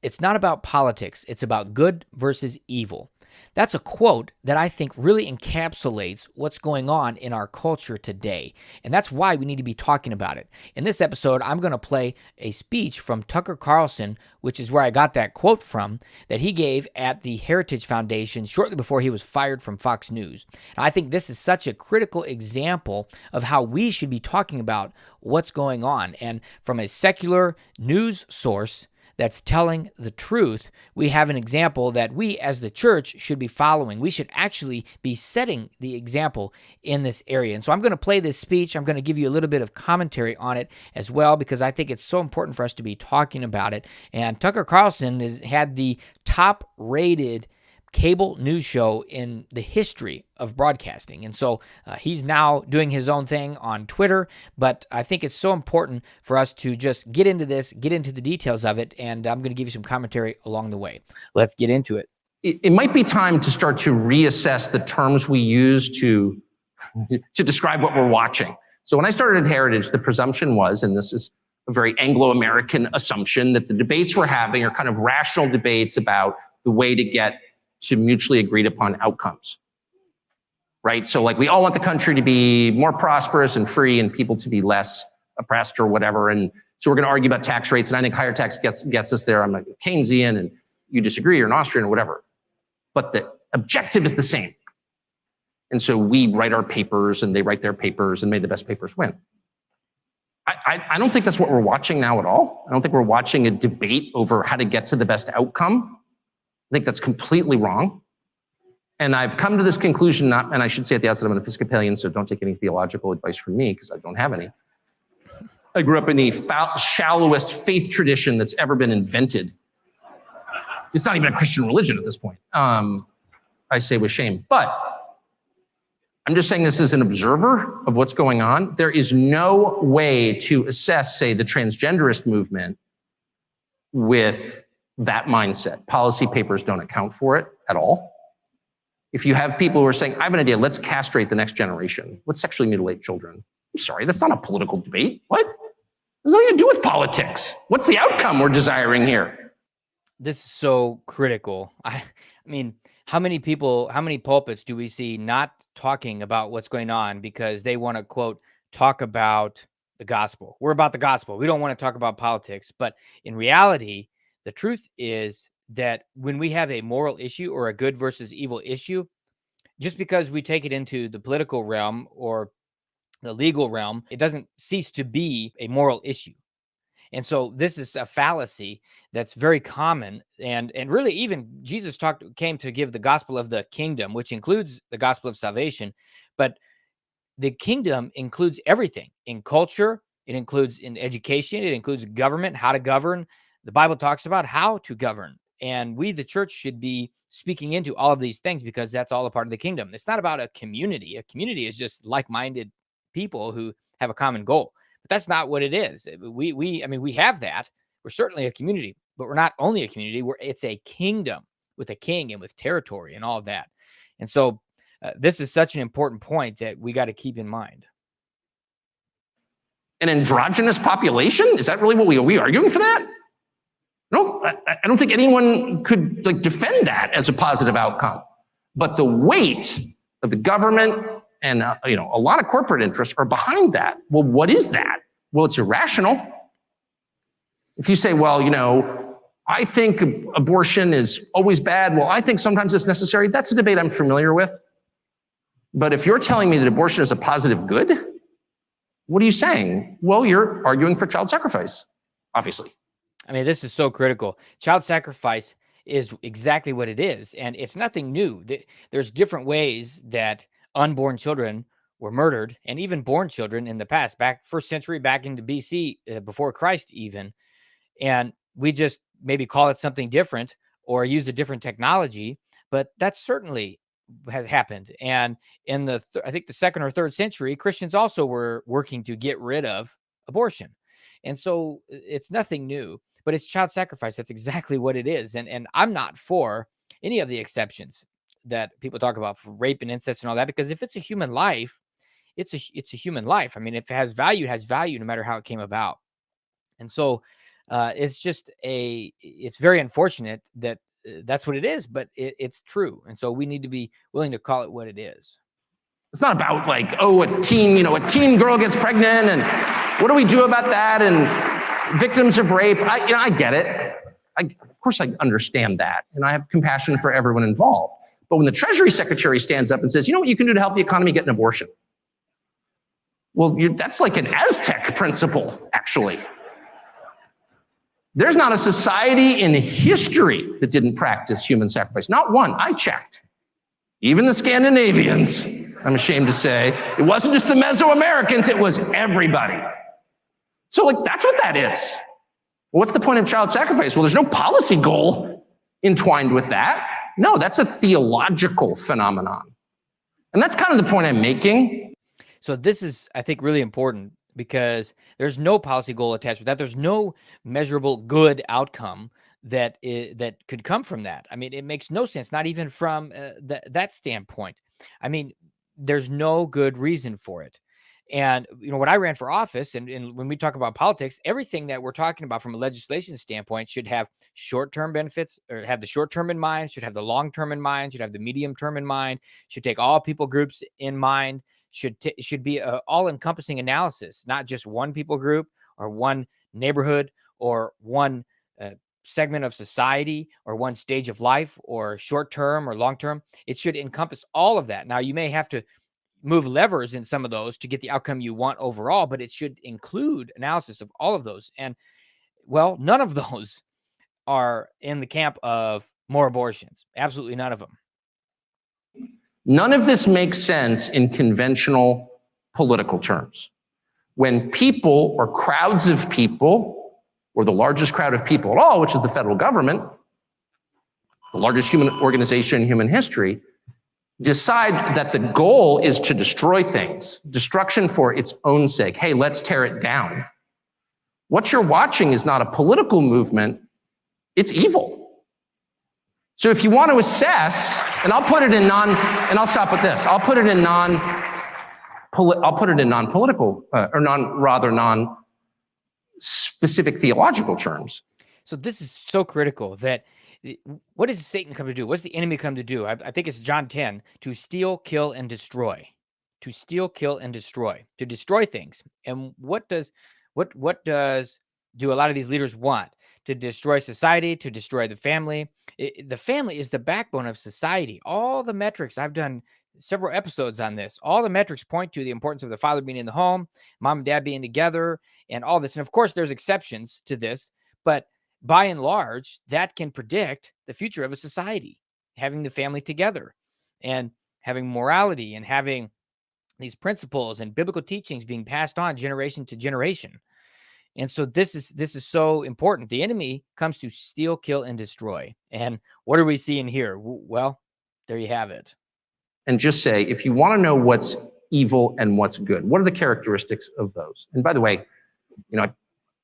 It's not about politics. It's about good versus evil. That's a quote that I think really encapsulates what's going on in our culture today. And that's why we need to be talking about it. In this episode, I'm going to play a speech from Tucker Carlson, which is where I got that quote from, that he gave at the Heritage Foundation shortly before he was fired from Fox News. And I think this is such a critical example of how we should be talking about what's going on. And from a secular news source that's telling the truth, we have an example that we as the church should be following. We should actually be setting the example in this area. And so I'm going to play this speech. I'm going to give you a little bit of commentary on it as well, because I think it's so important for us to be talking about it. And Tucker Carlson has had the top-rated cable news show in the history of broadcasting. And so he's now doing his own thing on Twitter, but I think it's so important for us to just get into this, get into the details of it, and I'm going to give you some commentary along the way. Let's get into it. It might be time to start to reassess the terms we use to describe what we're watching. So when I started at Heritage, the presumption was, and this is a very Anglo-American assumption, that the debates we're having are kind of rational debates about the way to get to mutually agreed upon outcomes, right? So like we all want the country to be more prosperous and free and people to be less oppressed or whatever. And so we're going to argue about tax rates. And I think higher tax gets us there. I'm a Keynesian and you disagree, you're an Austrian or whatever. But the objective is the same. And so we write our papers and they write their papers and may the best papers win. I don't think that's what we're watching now at all. I don't think we're watching a debate over how to get to the best outcome. I think that's completely wrong. And I've come to this conclusion, and I should say at the outset, I'm an Episcopalian, so don't take any theological advice from me because I don't have any. I grew up in the shallowest faith tradition that's ever been invented. It's not even a Christian religion at this point. I say with shame. But I'm just saying this as an observer of what's going on. There is no way to assess, say, the transgenderist movement with that mindset. Policy papers don't account for it at all. If you have people who are saying, I have an idea, let's castrate the next generation. Let's sexually mutilate children. I'm sorry, that's not a political debate. What? There's nothing to do with politics. What's the outcome we're desiring here? This is so critical. I mean, how many pulpits do we see not talking about what's going on because they want to, quote, talk about the gospel? We're about the gospel. We don't want to talk about politics. But in reality, the truth is that when we have a moral issue or a good versus evil issue, just because we take it into the political realm or the legal realm, it doesn't cease to be a moral issue. And so this is a fallacy that's very common. And really even Jesus came to give the gospel of the kingdom, which includes the gospel of salvation. But the kingdom includes everything in culture. It includes in education. It includes government, how to govern. The Bible talks about how to govern. And we, the church, should be speaking into all of these things because that's all a part of the kingdom. It's not about a community. A community is just like-minded people who have a common goal. But that's not what it is. We have that. We're certainly a community, but we're not only a community. It's a kingdom with a king and with territory and all of that. And so this is such an important point that we got to keep in mind. An androgynous population? Is that really what are we arguing for that? I don't think anyone could defend that as a positive outcome. But the weight of the government and a lot of corporate interests are behind that. Well, what is that? Well, it's irrational. If you say, well, I think abortion is always bad. Well, I think sometimes it's necessary. That's a debate I'm familiar with. But if you're telling me that abortion is a positive good, what are you saying? Well, you're arguing for child sacrifice, obviously. I mean, this is so critical. Child sacrifice is exactly what it is. And it's nothing new. There's different ways that unborn children were murdered, and even born children in the past, back first century, back into BC, before Christ even. And we just maybe call it something different or use a different technology, but that certainly has happened. And in I think the second or third century, Christians also were working to get rid of abortion. And so it's nothing new, but it's child sacrifice. That's exactly what it is. And I'm not for any of the exceptions that people talk about for rape and incest and all that, because if it's a human life, it's a human life. I mean, if it has value, it has value no matter how it came about. And so It's very unfortunate that that's what it is, but it's true. And so we need to be willing to call it what it is. It's not about like, oh, a teen girl gets pregnant and what do we do about that? And victims of rape. I get it. Of course I understand that. And I have compassion for everyone involved. But when the Treasury Secretary stands up and says, you know what you can do to help the economy? Get an abortion. Well, that's like an Aztec principle, actually. There's not a society in history that didn't practice human sacrifice. Not one. I checked. Even the Scandinavians, I'm ashamed to say. It wasn't just the Mesoamericans, it was everybody. So like, that's what that is. What's the point of child sacrifice? Well, there's no policy goal entwined with that. No, that's a theological phenomenon. And that's kind of the point I'm making. So this is, I think, really important because there's no policy goal attached with that. There's no measurable good outcome that could come from that. I mean, it makes no sense, not even from that standpoint. I mean, there's no good reason for it. And, when I ran for office and when we talk about politics, everything that we're talking about from a legislation standpoint should have short-term benefits, or have the short-term in mind, should have the long-term in mind, should have the medium-term in mind, should take all people groups in mind, should be an all-encompassing analysis, not just one people group or one neighborhood or one segment of society or one stage of life or short-term or long-term. It should encompass all of that. Now, you may have to move levers in some of those to get the outcome you want overall, but it should include analysis of all of those. And, well, none of those are in the camp of more abortions. Absolutely none of them. None of this makes sense in conventional political terms. When people or crowds of people, or the largest crowd of people at all, which is the federal government, the largest human organization in human history, decide that the goal is to destroy things, destruction for its own sake. Hey, let's tear it down. What you're watching is not a political movement, it's evil. So if you want to assess, and I'll put it in and I'll stop with this. I'll put it in non-political, or non-specific theological terms. So this is so critical that what does Satan come to do? What's the enemy come to do? I think it's John 10, to steal, kill, and destroy. To steal, kill, and destroy. To destroy things. And what do a lot of these leaders want? To destroy society, to destroy the family. The family is the backbone of society. All the metrics, I've done several episodes on this, all the metrics point to the importance of the father being in the home, mom and dad being together, and all this. And of course, there's exceptions to this, but by and large, that can predict the future of a society, having the family together and having morality and having these principles and biblical teachings being passed on generation to generation. And so this is so important. The enemy comes to steal, kill, and destroy. And what are we seeing here? Well, there you have it. And just say, if you want to know what's evil and what's good, what are the characteristics of those? And by the way,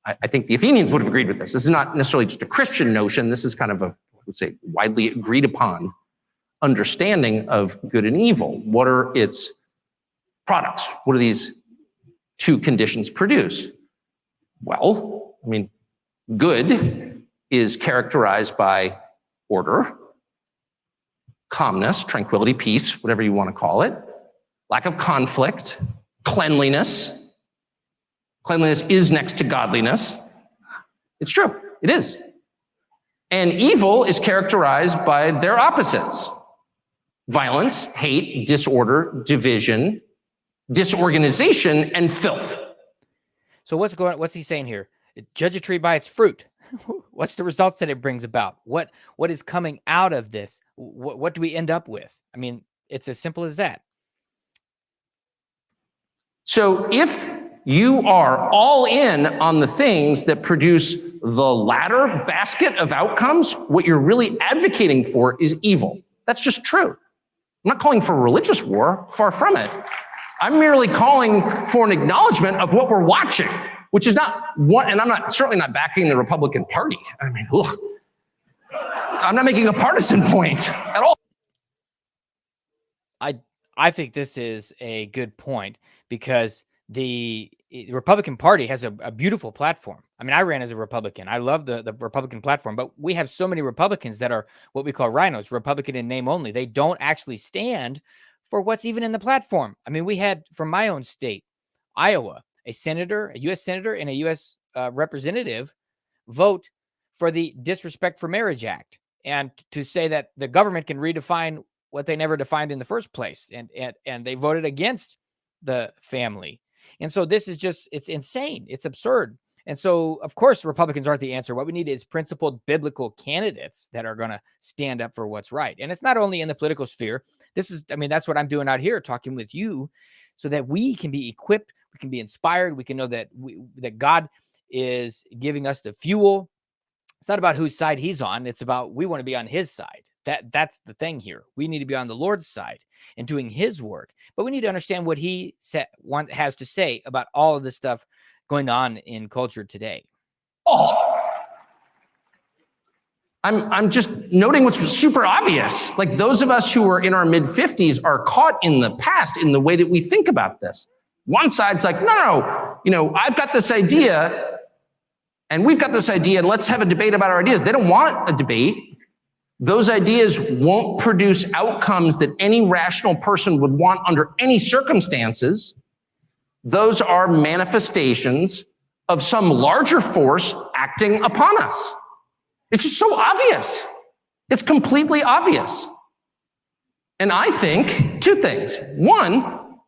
I think the Athenians would have agreed with this. This is not necessarily just a Christian notion. This is kind of I would say, widely agreed upon understanding of good and evil. What are its products? What do these two conditions produce? Well, good is characterized by order, calmness, tranquility, peace, whatever you want to call it, lack of conflict, cleanliness. Cleanliness is next to godliness. It's true. It is. And evil is characterized by their opposites: violence, hate, disorder, division, disorganization, and filth. So what's he saying here? Judge a tree by its fruit. What's the results that it brings about? What is coming out of this? What do we end up with? I mean, it's as simple as that. So if you are all in on the things that produce the latter basket of outcomes, what you're really advocating for is evil. That's just true. I'm not calling for religious war, far from it. I'm merely calling for an acknowledgement of what we're watching, which is not what, and I'm certainly not backing the Republican Party. Ugh. I'm not making a partisan point at all. I think this is a good point, because the the Republican Party has a beautiful platform. I mean, I ran as a Republican. I love the Republican platform, but we have so many Republicans that are what we call rhinos, Republican in name only. They don't actually stand for what's even in the platform. I mean, we had from my own state, Iowa, a senator, a U.S. senator, and a U.S. Representative vote for the Disrespect for Marriage Act, and to say that the government can redefine what they never defined in the first place, and they voted against the family. And so this is just, it's insane. It's absurd. And so, of course, Republicans aren't the answer. What we need is principled biblical candidates that are going to stand up for what's right. And it's not only in the political sphere. This is, I mean, that's what I'm doing out here, talking with you, so that we can be equipped, we can be inspired, we can know that that God is giving us the fuel. It's not about whose side he's on. It's about, we want to be on his side. That's the thing here. We need to be on the Lord's side and doing his work. But we need to understand what he has to say about all of this stuff going on in culture today. Oh, I'm just noting what's super obvious. Like, those of us who are in our mid-50s are caught in the past in the way that we think about this. One side's like, no, I've got this idea and we've got this idea and let's have a debate about our ideas. They don't want a debate. Those ideas won't produce outcomes that any rational person would want under any circumstances. Those are manifestations of some larger force acting upon us. It's just so obvious. It's completely obvious. And I think two things. One,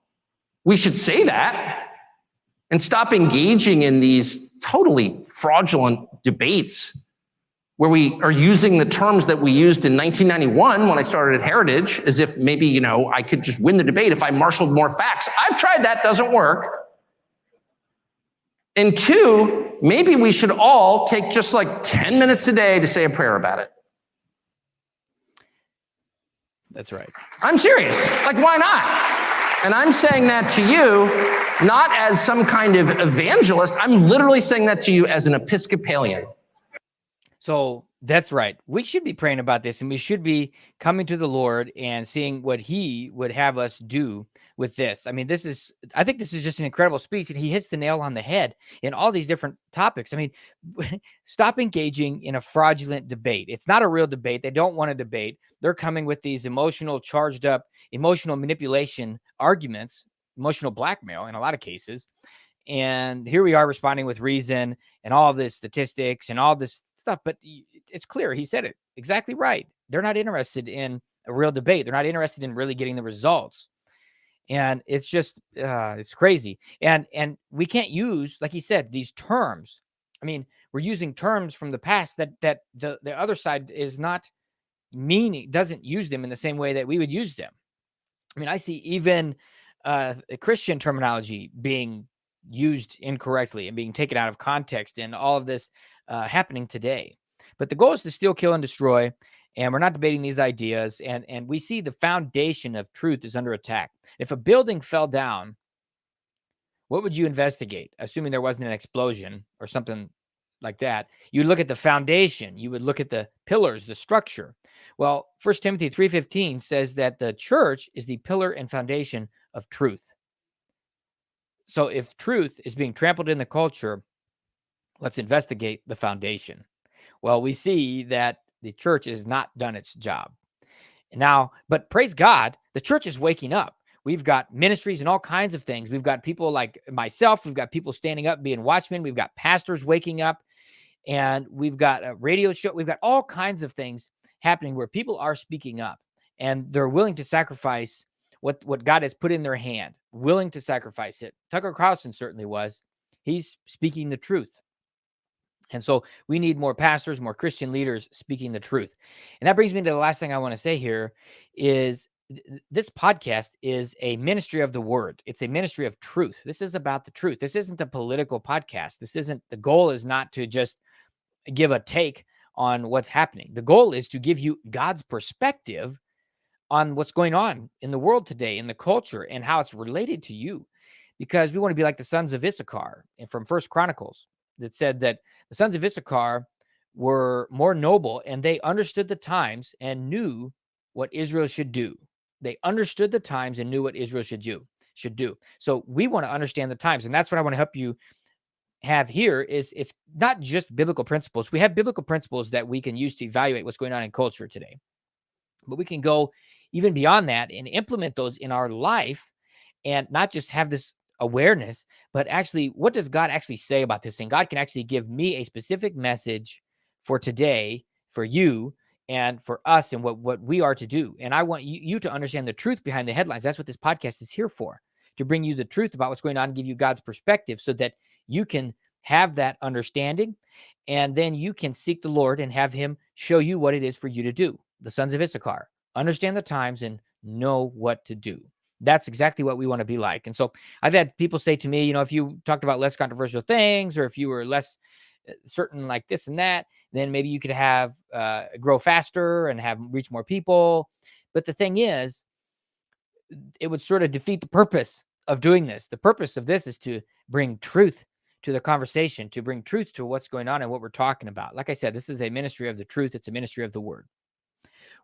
we should say that and stop engaging in these totally fraudulent debates where we are using the terms that we used in 1991 when I started at Heritage, as if maybe, I could just win the debate if I marshaled more facts. I've tried that, doesn't work. And two, maybe we should all take just like 10 minutes a day to say a prayer about it. That's right. I'm serious. Like, why not? And I'm saying that to you, not as some kind of evangelist. I'm literally saying that to you as an Episcopalian. So that's right. We should be praying about this, and we should be coming to the Lord and seeing what he would have us do with this. I mean, I think this is just an incredible speech, and he hits the nail on the head in all these different topics. I mean, stop engaging in a fraudulent debate. It's not a real debate. They don't want to debate. They're coming with these emotional, charged up, emotional manipulation arguments, emotional blackmail in a lot of cases. And here we are responding with reason and all this statistics and all this stuff. But it's clear, he said it exactly right. They're not interested in a real debate. They're not interested in really getting the results. And it's just, it's crazy. And we can't use, like he said, these terms. I mean, we're using terms from the past that the other side is not doesn't use them in the same way that we would use them. I mean, I see even Christian terminology being used incorrectly and being taken out of context, and all of this happening today. But the goal is to steal, kill, and destroy. And we're not debating these ideas. And we see the foundation of truth is under attack. If a building fell down, what would you investigate? Assuming there wasn't an explosion or something like that. You'd look at the foundation. You would look at the pillars, the structure. Well, 1 Timothy 3:15 says that the church is the pillar and foundation of truth. So if truth is being trampled in the culture, let's investigate the foundation. Well, we see that the church has not done its job. Now, but praise God, the church is waking up. We've got ministries and all kinds of things. We've got people like myself. We've got people standing up, being watchmen. We've got pastors waking up. And we've got a radio show. We've got all kinds of things happening where people are speaking up. And they're willing to sacrifice what God has put in their hand, willing to sacrifice it. Tucker Carlson certainly was. He's speaking the truth. And so we need more pastors, more Christian leaders speaking the truth. And that brings me to the last thing I want to say here is this podcast is a ministry of the word. It's a ministry of truth. This is about the truth. This isn't a political podcast. The goal is not to just give a take on what's happening. The goal is to give you God's perspective on what's going on in the world today, in the culture, and how it's related to you. Because we want to be like the sons of Issachar, and from First Chronicles, that said that the sons of Issachar were more noble, and they understood the times and knew what Israel should do. They understood the times and knew what Israel should do. should do. So we want to understand the times. And that's what I want to help you have here is it's not just biblical principles. We have biblical principles that we can use to evaluate what's going on in culture today, but we can go even beyond that and implement those in our life and not just have this awareness, but actually, what does God actually say about this thing? God can actually give me a specific message for today, for you, and for us, and what we are to do. And I want you to understand the truth behind the headlines. That's what this podcast is here for, to bring you the truth about what's going on and give you God's perspective so that you can have that understanding. And then you can seek the Lord and have him show you what it is for you to do. The sons of Issachar, understand the times and know what to do. That's exactly what we want to be like. And so I've had people say to me, if you talked about less controversial things, or if you were less certain like this and that, then maybe you could have grow faster and have reach more people. But the thing is, it would sort of defeat the purpose of doing this. The purpose of this is to bring truth to the conversation, to bring truth to what's going on and what we're talking about. Like I said, this is a ministry of the truth. It's a ministry of the word.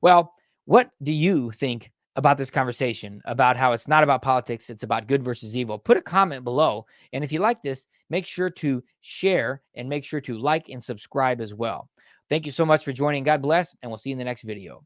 Well, what do you think about this conversation, about how it's not about politics, it's about good versus evil? Put a comment below. And if you like this, make sure to share and make sure to like and subscribe as well. Thank you so much for joining. God bless, and we'll see you in the next video.